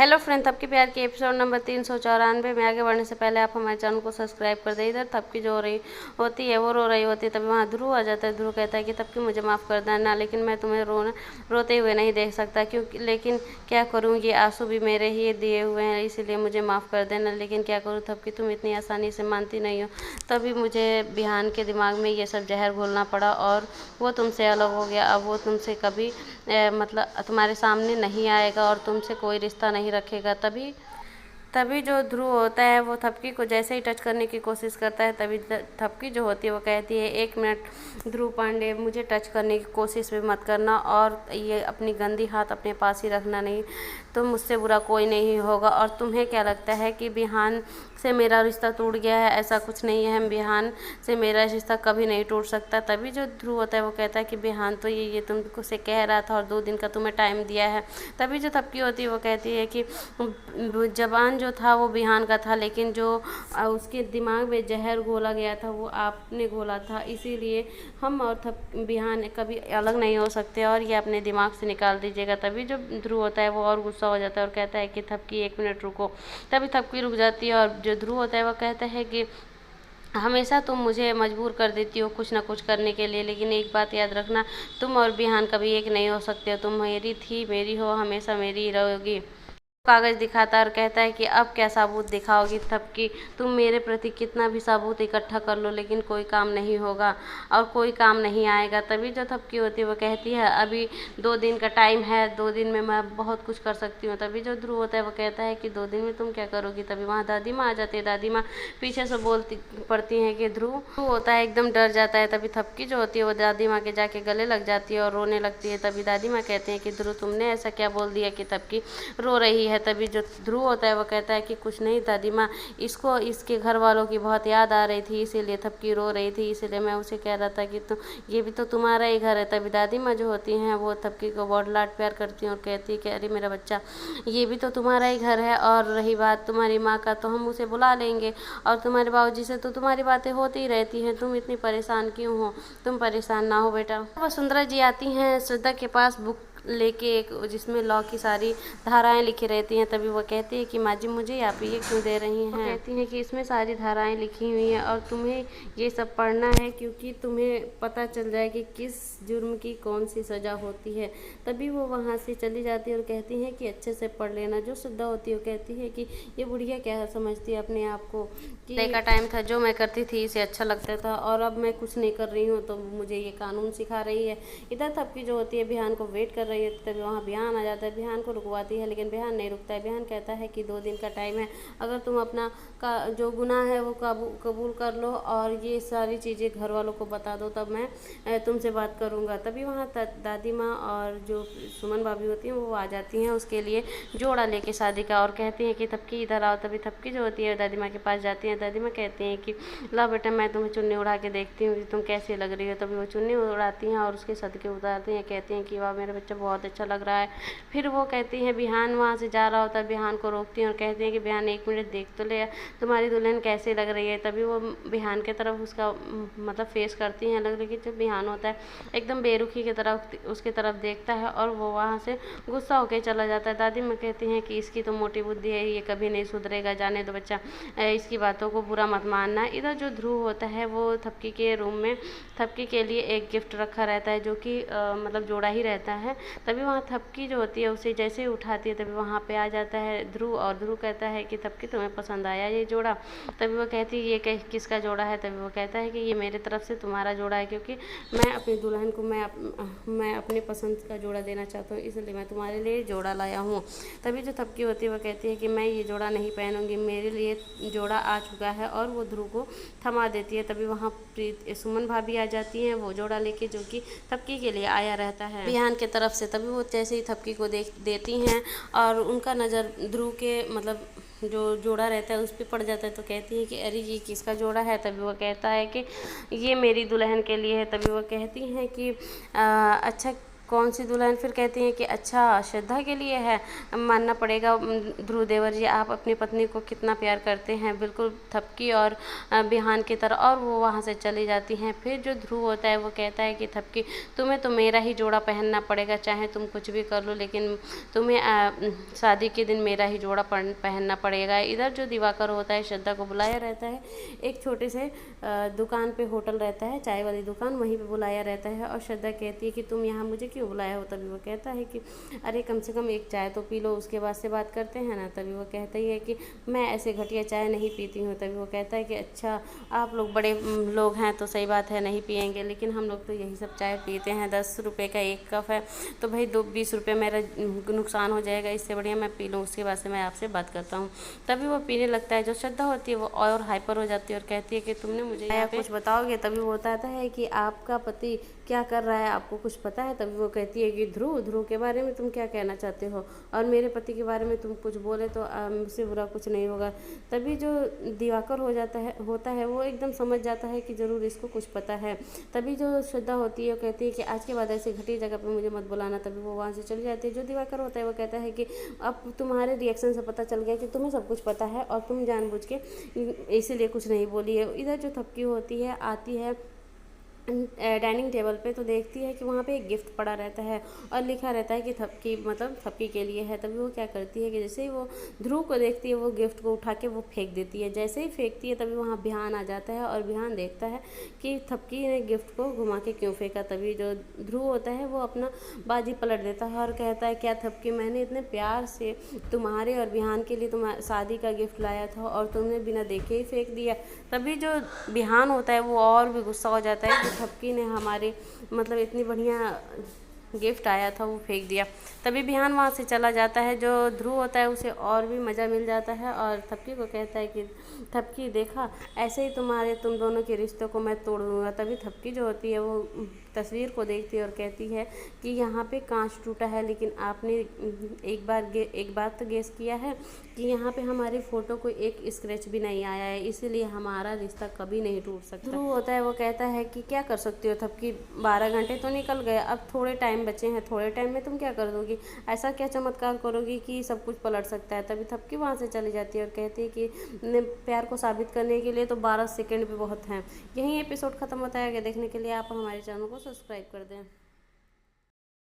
Hello friend, थपकी प्यार के episode number 394 में आगे बढ़ने से पहले आप हमारे चैनल को सब्सक्राइब कर दें। इधर थपकी जो हो रही होती है वो रो रही होती है, तभी वहाँ ध्रुव आ जाता है। ध्रुव कहता है कि थपकी मुझे माफ़ कर देना, लेकिन मैं तुम्हें रोते हुए नहीं देख सकता, क्योंकि लेकिन क्या करूँ, ये आंसू भी मेरे ही दिए हुए हैं, इसीलिए मुझे माफ़ कर देना। लेकिन क्या करूँ थपकी, तुम इतनी आसानी से मानती नहीं हो। तभी मुझे बिहान के दिमाग में ये सब जहर घोलना पड़ा और वो तुमसे अलग हो गया। अब वो तुमसे कभी मतलब तुम्हारे सामने नहीं आएगा और तुमसे कोई रिश्ता नहीं रखेगा। तभी तभी जो ध्रुव होता है वो थपकी को जैसे ही टच करने की कोशिश करता है, तभी थपकी जो होती है वो कहती है, एक मिनट ध्रुव पांडे, मुझे टच करने की कोशिश भी मत करना और ये अपनी गंदी हाथ अपने पास ही रखना। नहीं तो मुझसे बुरा कोई नहीं होगा। और तुम्हें क्या लगता है कि बिहान से मेरा रिश्ता टूट गया है? ऐसा कुछ नहीं है, बिहान से मेरा रिश्ता कभी नहीं टूट सकता। तभी जो ध्रुव होता है वो कहता है कि बिहान तो ये तुमको से कह रहा था और 2 दिन का तुम्हें टाइम दिया है। तभी जो थपकी होती है वो कहती है कि जबान जो था वो बिहान का था, लेकिन जो उसके दिमाग में जहर घोला गया था वो आपने घोला था, इसीलिए हम और बिहान कभी अलग नहीं हो सकते और ये अपने दिमाग से निकाल दीजिएगा। तभी जो ध्रुव होता है वो और गुस्सा हो जाता है और कहता है कि थपकी 1 मिनट रुको। तभी थपकी रुक जाती है और जो ध्रुव होता है वो कहता है कि हमेशा तुम मुझे मजबूर कर देती हो कुछ ना कुछ करने के लिए, लेकिन एक बात याद रखना, तुम और बिहान कभी एक नहीं हो सकते हो। तुम मेरी थी, मेरी हो, हमेशा मेरी ही रहोगी। कागज दिखाता है और कहता है कि अब क्या सबूत दिखाओगी थपकी, तुम मेरे प्रति कितना भी सबूत इकट्ठा कर लो, लेकिन कोई काम नहीं होगा और कोई काम नहीं आएगा। तभी जो थपकी होती है वो कहती है, अभी 2 दिन का टाइम है, 2 दिन में मैं बहुत कुछ कर सकती हूँ। तभी जो ध्रुव होता है वो कहता है कि 2 दिन में तुम क्या करोगी? तभी वहाँ दादी माँ आ जाती है। दादी माँ पीछे से बोलती पड़ती हैं कि ध्रुव होता है एकदम डर जाता है। तभी थपकी जो होती है वो दादी माँ के जाके गले लग जाती है और रोने लगती है। तभी दादी माँ कहते हैं कि ध्रुव तुमने ऐसा क्या बोल दिया कि थपकी रो रही है? तभी जो ध्रुव होता है वो कहता है कि कुछ नहीं दादी माँ, इसको इसके घर वालों की बहुत याद आ रही थी, इसीलिए थपकी रो रही थी, इसीलिए मैं उसे कह रहा था कि ये भी तो तुम्हारा ही घर है। तभी दादी माँ जो होती हैं वो थपकी को बहुत लाड प्यार करती हैं और कहती है कि अरे मेरा बच्चा, ये भी तो तुम्हारा ही घर है, और रही बात तुम्हारी माँ का तो हम उसे बुला लेंगे, और तुम्हारे बाबूजी से तो तुम्हारी बातें होती ही रहती हैं, तुम इतनी परेशान क्यों हो? तुम परेशान ना हो बेटा। वसुंधरा जी आती हैं श्रद्धा के पास बुक लेके, एक जिसमें लॉ की सारी धाराएं लिखी रहती हैं। तभी वो कहती है कि माँ जी मुझे आप ये क्यों दे रही हैं? कहती हैं कि इसमें सारी धाराएं लिखी हुई हैं और तुम्हें ये सब पढ़ना है, क्योंकि तुम्हें पता चल जाए कि किस जुर्म की कौन सी सज़ा होती है। तभी वो वहाँ से चली जाती है और कहती हैं कि अच्छे से पढ़ लेना। जो श्रद्धा होती है वो कहती है कि ये बुढ़िया क्या समझती है अपने आप को, कि का टाइम था, जो मैं करती थी इसे अच्छा लगता था और अब मैं कुछ नहीं कर रही हूँ तो मुझे ये कानून सिखा रही है। इधर थपकी जो होती है बिहान को वेट कर रही है, तभी वहाँ बिहान आ जाता है, बिहान को रुकवाती है, लेकिन बिहान नहीं रुकता है। बिहान कहता है कि 2 दिन का टाइम है, अगर तुम अपना का जो गुनाह है वो कबूल कर लो और ये सारी चीज़ें घर वालों को बता दो, तब मैं तुमसे बात करूँगा। तभी वहाँ दादी माँ और जो सुमन भाभी होती हैं वो आ जाती हैं उसके लिए जोड़ा लेके शादी का, और कहती हैं कि थपकी इधर आओ। तभी थपकी जो होती है दादी माँ के पास जाती हैं। दादी माँ कहती हैं कि ला बेटा, मैं तुम्हें चुन्नी उड़ा के देखती हूँ कि तुम कैसी लग रही हो। तभी वो चुन्नी उड़ाती हैं और उसके सदके उतारती हैं, कहती हैं कि वाह मेरा बच्चा बहुत अच्छा लग रहा है। फिर वो कहती हैं, बिहान वहाँ से जा रहा होता है, बिहान को रोकती हैं और कहती हैं कि बिहान 1 मिनट देख तो ले, तुम्हारी दुल्हन कैसे लग रही है। तभी वो बिहान के तरफ उसका मतलब फेस करती हैं अलग, लेकिन जब बिहान होता है एकदम बेरुखी की तरफ उसके तरफ देखता है और वो वहाँ से गुस्सा होकर चला जाता है। दादी माँ कहती हैं कि इसकी तो मोटी बुद्धि है, ये कभी नहीं सुधरेगा, जाने दो बच्चा, इसकी बातों को बुरा मत मानना। इधर जो ध्रुव होता है वो थपकी के रूम में थपकी के लिए एक गिफ्ट रखा रहता है, जो कि मतलब जोड़ा ही रहता है। तभी वहाँ थपकी जो होती है उसे जैसे ही उठाती है, तभी वहाँ पे आ जाता है ध्रुव और ध्रुव कहता है कि थपकी तुम्हें पसंद आया ये जोड़ा? तभी वो कहती है ये किसका जोड़ा है? तभी वो कहता है कि ये मेरे तरफ से तुम्हारा जोड़ा है, क्योंकि मैं अपनी दुल्हन को मैं अपने पसंद का जोड़ा देना चाहता हूँ, इसलिए मैं तुम्हारे लिए जोड़ा लाया हूँ। तभी जो थपकी होती है वो कहती है कि मैं ये जोड़ा नहीं पहनूंगी, मेरे लिए जोड़ा आ चुका है, और वो ध्रुव को थमा देती है। तभी वहाँ सुमन भाभी आ जाती हैं वो जोड़ा लेके, जो कि थपकी के लिए आया रहता है बिहान के तरफ से। तभी वो जैसे ही थपकी को देती हैं और उनका नज़र ध्रुव के मतलब जो जोड़ा रहता है उस पर पड़ जाता है, तो कहती है कि अरे ये किसका जोड़ा है? तभी वो कहता है कि ये मेरी दुल्हन के लिए है। तभी वो कहती हैं कि अच्छा कौन सी दुल्हन? फिर कहती हैं कि अच्छा श्रद्धा के लिए है, मानना पड़ेगा ध्रुव देवर जी, आप अपनी पत्नी को कितना प्यार करते हैं, बिल्कुल थपकी और बिहान की तरह। और वो वहाँ से चली जाती हैं। फिर जो ध्रुव होता है वो कहता है कि थपकी, तुम्हें तो मेरा ही जोड़ा पहनना पड़ेगा, चाहे तुम कुछ भी कर लो, लेकिन तुम्हें शादी के दिन मेरा ही जोड़ा पहनना पड़ेगा। इधर जो दिवाकर होता है श्रद्धा को बुलाया रहता है, एक छोटे से दुकान पे, होटल रहता है, चाय वाली दुकान, वहीं पे बुलाया रहता है। और श्रद्धा कहती है कि तुम यहाँ मुझे क्यों बुलाया हो? तभी वो कहता है कि अरे कम से कम एक चाय तो पी लो, उसके बाद से बात करते हैं ना। तभी वो कहता ही है कि मैं ऐसे घटिया चाय नहीं पीती हूँ। तभी वो कहता है कि अच्छा आप लोग बड़े लोग हैं तो सही बात है, नहीं पियेंगे, लेकिन हम लोग तो यही सब चाय पीते हैं, 10 रुपये का एक कप है, तो भाई 20 रुपये मेरा नुकसान हो जाएगा, इससे बढ़िया मैं पी लूँ, उसके बाद से मैं आपसे बात करता हूँ। तभी वो पीने लगता है। जो श्रद्धा होती है वो और हाइपर हो जाती है और कहती है कि तुमने मुझे यहाँ पे कुछ बताओगे? तभी वो बताता है कि आपका पति क्या कर रहा है, आपको कुछ पता है? तभी वो कहती है कि ध्रुव के बारे में तुम क्या कहना चाहते हो, और मेरे पति के बारे में तुम कुछ बोले तो मुझसे बुरा कुछ नहीं होगा। तभी जो दिवाकर होता है वो एकदम समझ जाता है कि ज़रूर इसको कुछ पता है। तभी जो श्रद्धा होती है वो कहती है कि आज के बाद ऐसे घटिया जगह पे मुझे मत बुलाना। तभी वो वहाँ से चली जाती है। जो दिवाकर होता है वो कहता है कि अब तुम्हारे रिएक्शन से पता चल गया कि तुम्हें सब कुछ पता है और तुम जानबूझ के इसीलिए कुछ नहीं बोली है। इधर जो थपकी होती है आती है डाइनिंग टेबल पे, तो देखती है कि वहाँ पे एक गिफ्ट पड़ा रहता है और लिखा रहता है कि थपकी, मतलब थपकी के लिए है। तभी वो क्या करती है कि जैसे ही वो ध्रुव को देखती है वो गिफ्ट को उठा के वो फेंक देती है। जैसे ही फेंकती है तभी वहाँ बिहान आ जाता है और बिहान देखता है कि थपकी ने गिफ्ट को घुमा के क्यों फेंका। तभी जो ध्रुव होता है वो अपना बाजी पलट देता है और कहता है क्या थपकी, मैंने इतने प्यार से तुम्हारे और बिहान के लिए तुम्हारी शादी का गिफ्ट लाया था और तुमने बिना देखे ही फेंक दिया। तभी जो बिहान होता है वो और भी गुस्सा हो जाता है कि थपकी ने हमारे, मतलब इतनी बढ़िया गिफ्ट आया था वो फेंक दिया। तभी बिहान वहाँ से चला जाता है। जो ध्रुव होता है उसे और भी मज़ा मिल जाता है और थपकी को कहता है कि थपकी देखा, ऐसे ही तुम दोनों के रिश्तों को मैं तोड़ दूँगा। तभी थपकी जो होती है वो तस्वीर को देखती है और कहती है कि यहाँ पे कांच टूटा है, लेकिन आपने एक बार तो गेस किया है कि यहाँ पे हमारी फ़ोटो को एक स्क्रैच भी नहीं आया है, इसीलिए हमारा रिश्ता कभी नहीं टूट सकता। ध्रुव होता है वो कहता है कि क्या कर सकती हो थपकी, 12 घंटे तो निकल गए, अब थोड़े टाइम बचे हैं, थोड़े टाइम में तुम क्या कर दोगी, ऐसा क्या चमत्कार करोगी कि सब कुछ पलट सकता है। तभी थपकी वहाँ से चली जाती है और कहती है कि प्यार को साबित करने के लिए तो 12 सेकंड भी बहुत हैं। यही एपिसोड ख़त्म होता है। आगे देखने के लिए आप हमारे चैनल को सब्सक्राइब कर दें।